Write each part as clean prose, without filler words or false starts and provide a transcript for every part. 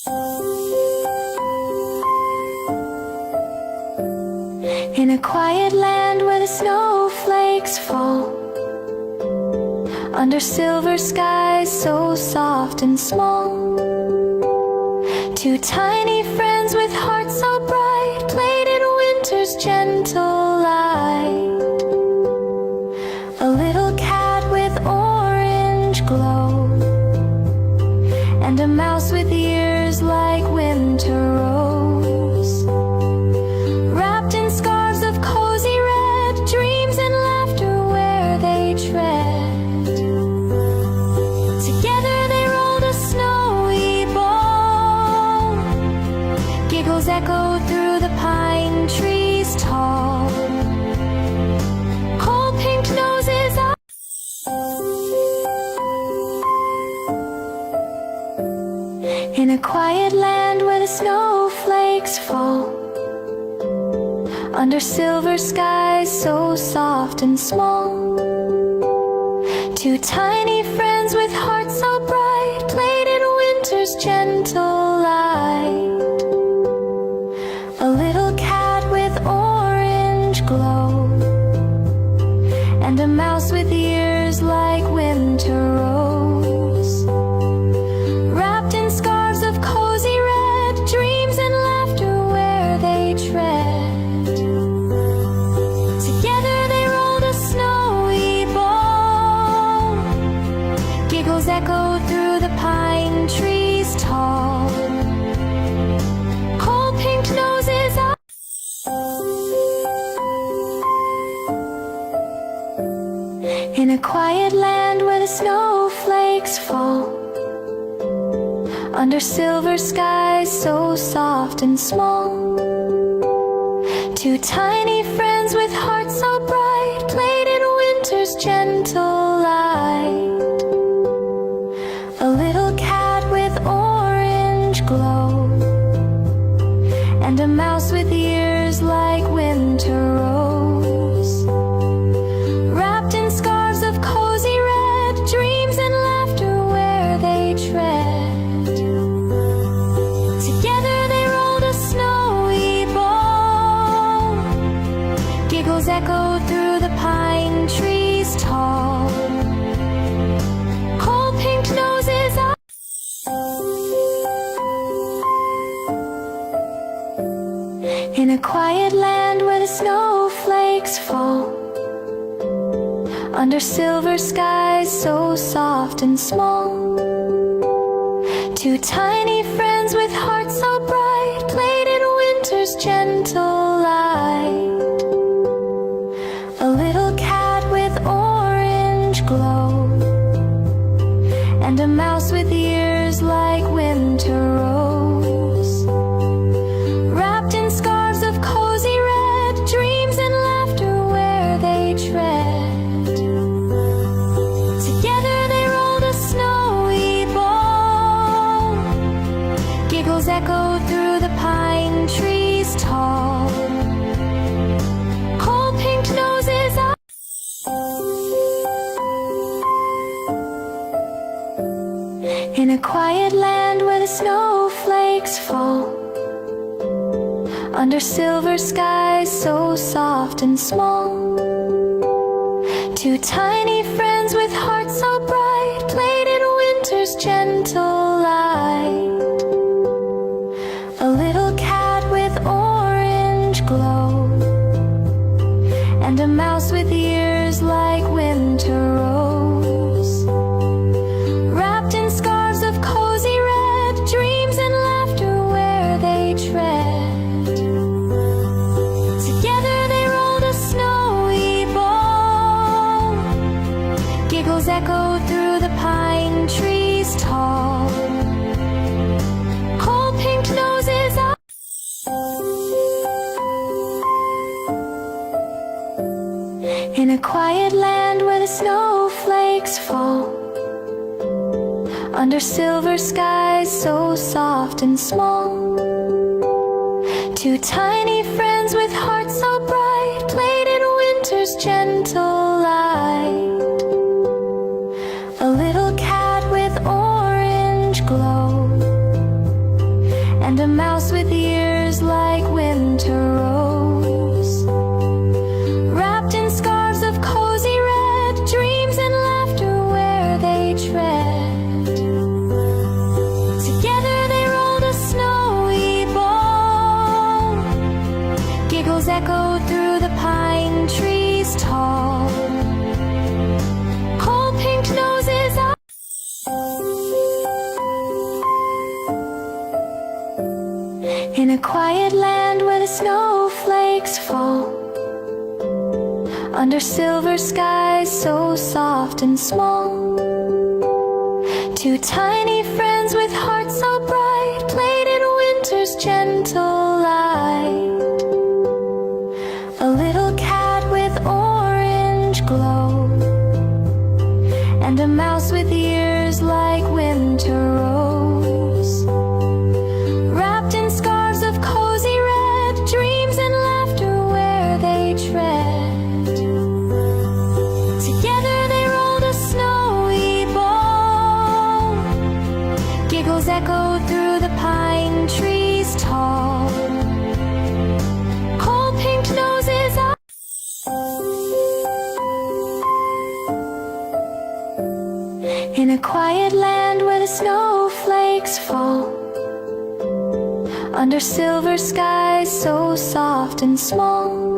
In a quiet land where the snowflakes fall, under silver skies so soft and small, two tiny friends with hearts so bright played in winter's gentle light. A little cat with orange glow, and a mouse with ears like winter rose, wrapped in scarves of cozy red, dreams and laughter where they tread. Together they rolled a snowy ball, giggles echoed through the pine trees tall, cold pink noses up. In a quiet land where the snowflakes fall, under silver skies so soft and small, two tiny friends with hearts so bright played in winter's gentle light. A little cat with orange glow, and a mouse with ears like winter rose, wrapped in scarves of cozy red, dreams and laughter where they tread. Together they rolled a snowy ball, giggles echoed through the pine trees tall, cold pink noses up. In a quiet land where the snowflakes fall, under silver skies so soft and small, two tiny friends with hearts so bright played in winter's gentle light. A little cat with orange glow, and a mouse with ears like winter rose, wrapped in scarves of cozy red, dreams and laughter where they tread. Together they rolled a snowy ball, giggles echoed through the pine trees tall, cold pink noses up. In a quiet land where the snowflakes fall, under silver skies so soft and small, two tiny friends with hearts so bright played in winter's gentle light. A little cat with orange glow, and a mouse with ears like winter rose, wrapped in scarves of cozy red, dreams and laughter where they tread. Together they rolled a snowy ball, giggles echoed through the pine trees tall, cold pink noses up. In a quiet land where the snowflakes fall, under silver skies so soft and small, two tiny friends with hearts so bright played in winter's gentle light. A little cat with orange glow, and a mouse with ears like winter rose, wrapped in scarves of cozy red, dreams and laughter where they tread. Together they rolled a snowy ball, giggles echoed through the pine trees tall, cold pink noses up. In a quiet land where the snowflakes fall, under silver skies so soft and small, two tiny friends with hearts so bright played in winter's gentle light. A little cat with orange glow, and a mouse with ears like winter rose. Wrapped in scarves of cozy red, dreams and laughter where they tread. Together they rolled a snowy ball. Giggles echoed through the pine trees tall. Cold pink noses up. In a quiet land where the snowflakes fall, under silver skies so soft and small, two tiny friends with hearts so bright played in winter's gentle light. A little cat with orange glow, and a mouse with ears like winter rose. Wrapped in scarves of cozy red, dreams and laughter where they tread. Together they rolled a snowy ball. Giggles echoed through the pine trees tall. Cold pink noses up. In a quiet land where the snowflakes fall, under silver skies so soft and small,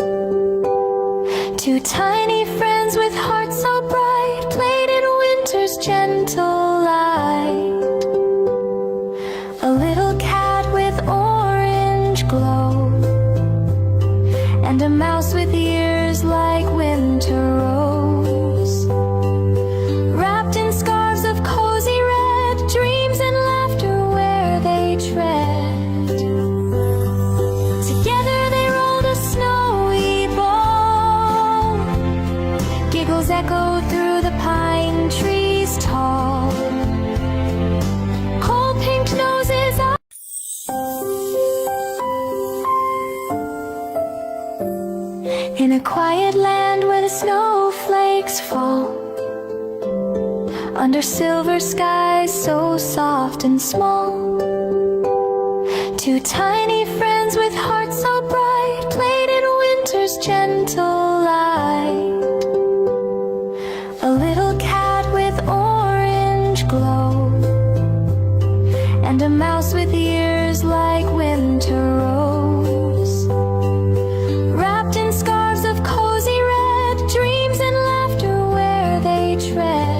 two tiny friends with hearts so bright played in winter's gentle light. A little cat with orange glow, and a mouse with ears like winter rose. Wrapped in scarves of cozy red, dreams and laughter where they tread. Together they rolled a snowy ball. Giggles echoed through the pine trees tall. Cold pink noses up. In a quiet land where the snowflakes fall, under silver skies so soft and small, two tiny friends with hearts so bright played in winter's gentle light. A little cat with orange glow, and a mouse with ears like winter rose. Wrapped in scarves of cozy red, dreams and laughter where they tread.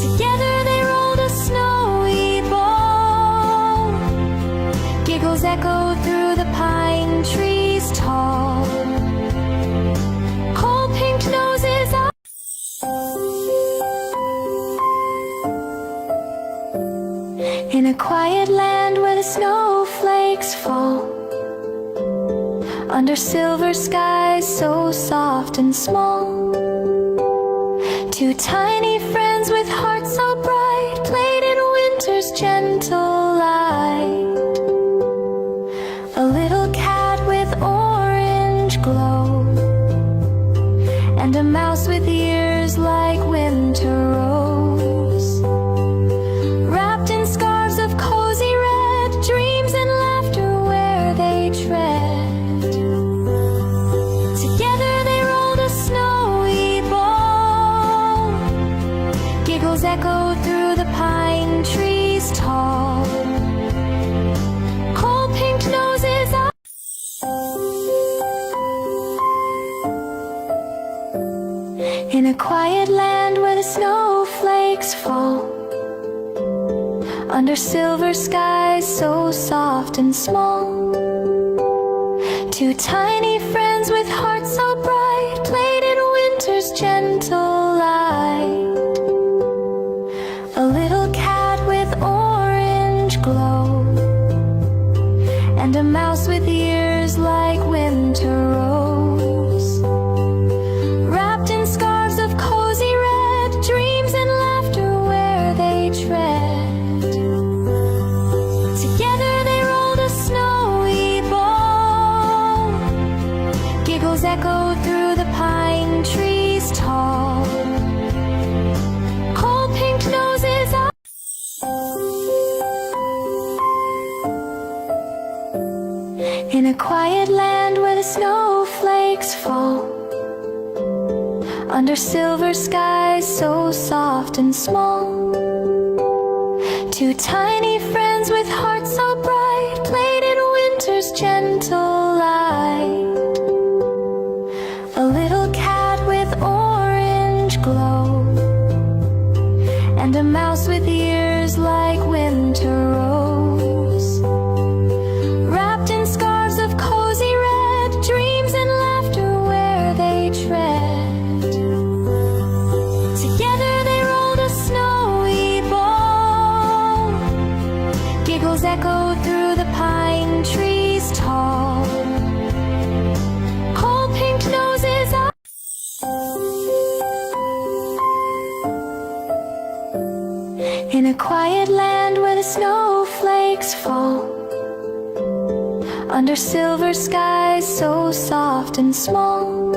Together they rolled a snowy ball. Giggles echoed through the pine trees tall. Cold pink noses up. In a quiet land where the snowflakes fall, under silver skies so soft and small, two tiny friends with hearts so bright played in winter's gentle light. A little cat with orange glow, and a mouse with ears like winter rose. Wrapped in scarves of cozy red, dreams and laughter where they tread. Together they rolled a snowy ball. Giggles echoed through the pine trees tall. Cold pink noses up. In a quiet land where the snowflakes fall, under silver skies so soft and small, two tiny friends with hearts so bright played in winter's gentle light. A little cat with orange glow, and a mouse with ears like winter rose. Wrapped in scarves of cozy red, dreams and laughter where they tread. Together they rolled a snowy ball. Giggles echoed through the In a quiet land where the snowflakes fall, under silver skies so soft and small, two tiny friends with hearts so bright played in winter's gentle light. A little cat with orange glow, and a mouse with ears like winter rose, wrapped in scarves of cozy red, dreams and laughter where they tread. Together they rolled a snowy ball, giggles echoed through the pine trees tall, cold pink noses up. In a quiet land where the snowflakes fall, under silver skies so soft and small,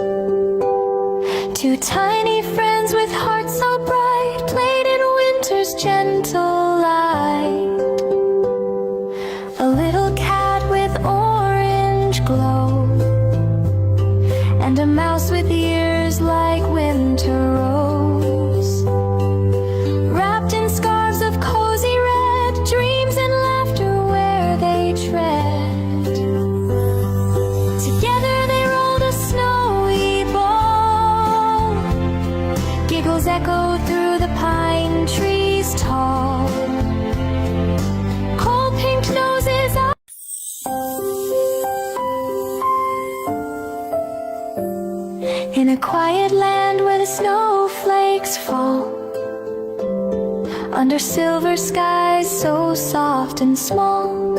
two tiny friends with hearts so bright played in winter's gentle light. A little cat with orange glow, and a mouse with ears like winter rose, wrapped in scarves of cozy red, dreams and laughter where they tread. Together they rolled a snowy ball, giggles echoed through the pine trees tall, cold pink noses up. In a quiet land where the snowflakes fall, under silver skies so soft and small,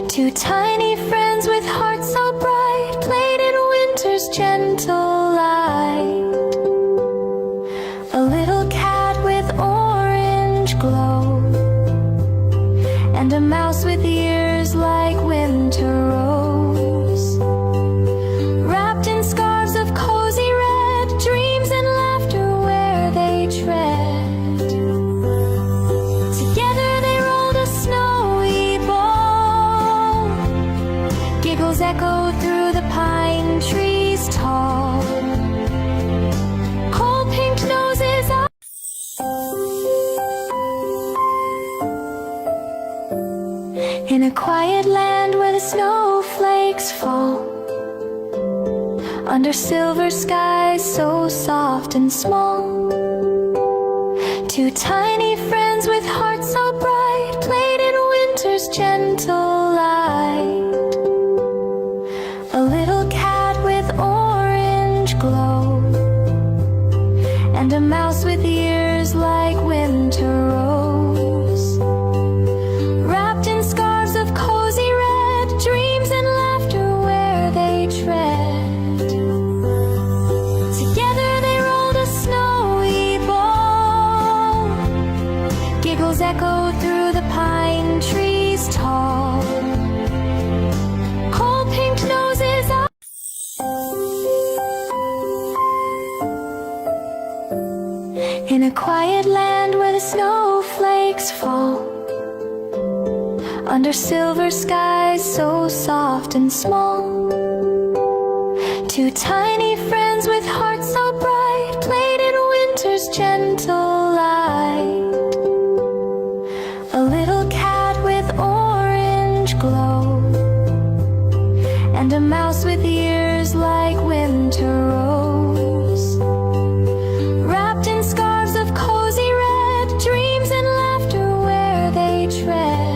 two tiny friends with hearts so bright played in winter's gentle light. A little cat with orange glow, and a mouse with ears like winter rose, wrapped in scarves of cozy red, dreams and laughter where they tread. Together they rolled a snowy ball, giggles echoed through the pine trees tall, cold pink noses up. In a quiet land where the snowflakes fall, under silver skies so soft and small, two tiny friends with hearts so bright played in winter's gentle light. A little cat with orange glow, and a mouse with ears like winter rose, wrapped in scarves of cozy red, dreams and laughter where they tread. Together they rolled a snowy ball, giggles echoed through the pine trees tall, cold pink noses up. In a quiet land where the snowflakes fall, under silver skies so soft and small, two tiny friends with hearts so bright played in winter's gentle light. A little cat with orange glow, and a mouse with ears like winter rose, wrapped in scarves of cozy red, dreams and laughter where they tread.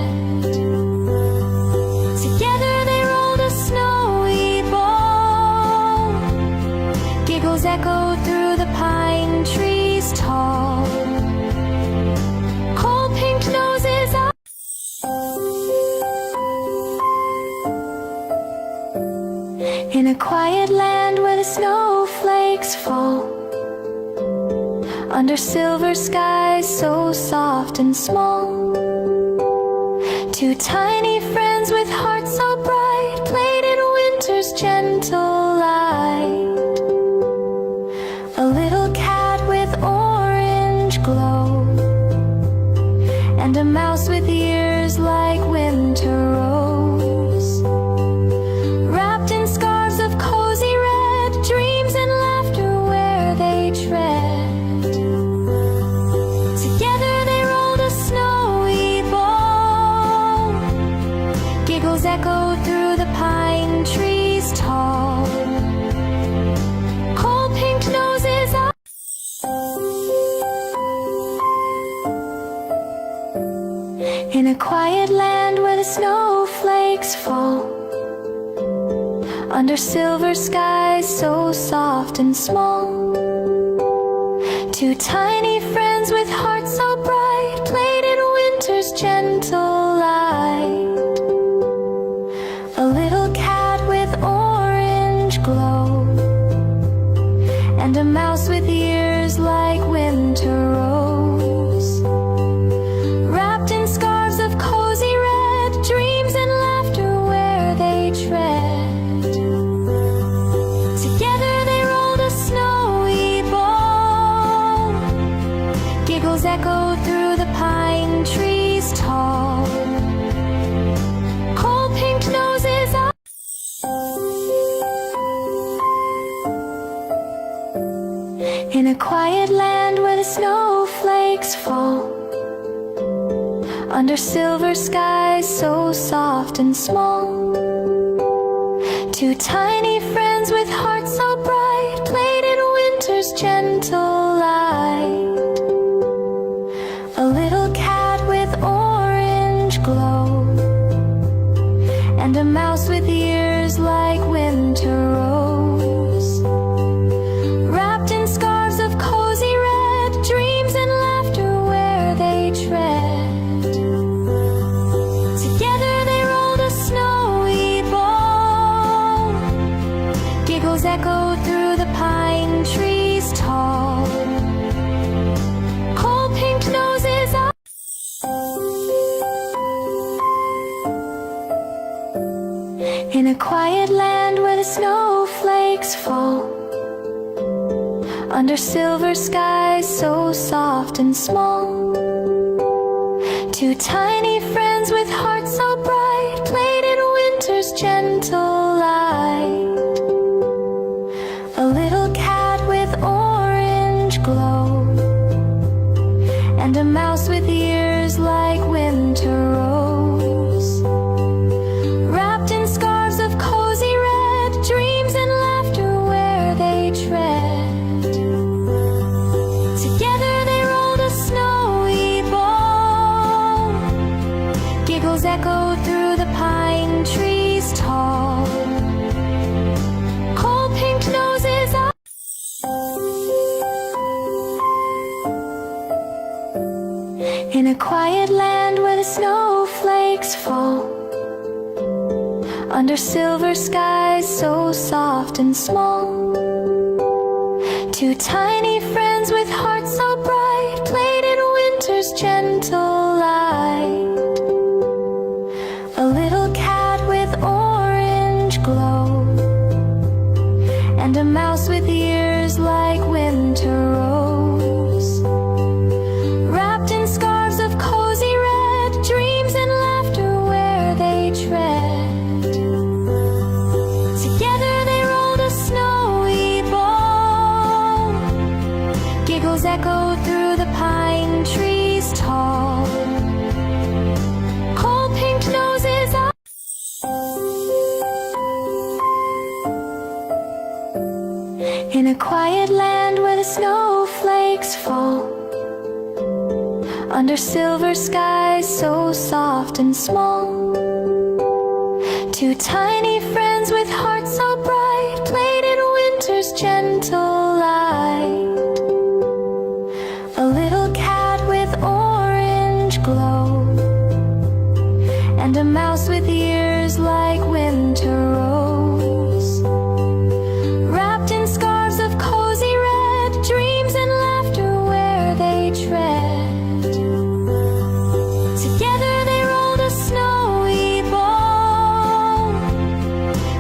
Together they rolled a snowy ball, giggles echoed through the pine trees tall, cold pink noses up. In a quiet land where the snowflakes fall, under silver skies so soft and small, two tiny friends with hearts so bright played in winter's gentle light. A little cat with orange glow, and a mouse with ears like winter rose, In a quiet land where the snowflakes fall, under silver skies so soft and small, two tiny friends with hearts so bright played in winter's gentle light. A little cat with orange glow, and a mouse with ears like winter rose, wrapped in scarves of cozy red, dreams and laughter where they tread. Together they rolled a snowy ball, giggles echoed through the pine trees tall, cold pink noses up. In a quiet land where the snowflakes fall, under silver skies so soft and small, two tiny friends with hearts so bright played in winter's gentle light. A little cat with orange glow, and a mouse with ears like winter rose, wrapped in scarves of cozy red, dreams and laughter where they tread. Together they rolled a snowy ball, giggles echoed through the pine trees tall, cold pink noses up. In a quiet land where the snowflakes fall, under silver skies so soft and small, two tiny friends with hearts so bright played in winter's gentle light. A little cat with orange glow, and a mouse with ears like winter rose, wrapped in scarves of cozy red, dreams and laughter where they tread. Together they rolled a snowy ball, giggles echoed through the pine trees tall, cold pink noses up. In a quiet land where the snowflakes fall, under silver skies so soft and small, two tiny friends with hearts so bright played in winter's gentle light. A little cat with orange glow, and a mouse with ears like winter rose, wrapped in scarves of cozy red, dreams and laughter where they tread. Together they rolled a snowy ball, giggles echoed through the pine trees tall, cold pink noses up. In a quiet land where the snowflakes fall, under silver skies so soft and small, two tiny friends with hearts so bright played in winter's gentle light. A little cat with orange glow, and a mouse with ears like winter rose, wrapped in scarves of cozy red, dreams and laughter where they tread. Together they rolled a snowy ball,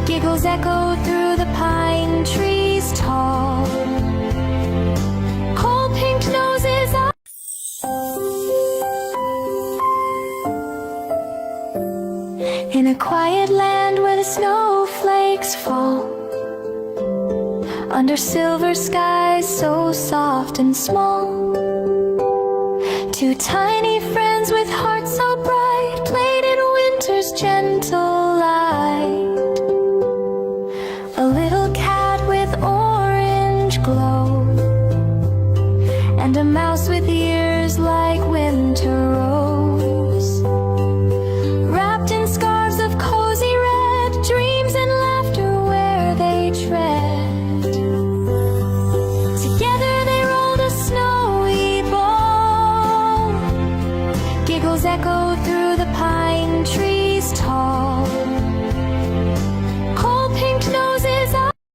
giggles echoed through the pine trees tall, cold pink noses up. In a quiet land where the snowflakes fall, under silver skies so soft and small, two tiny friends with hearts so bright played in winter's gentle light. A little cat with orange glow, and a mouse with ears like winter rose.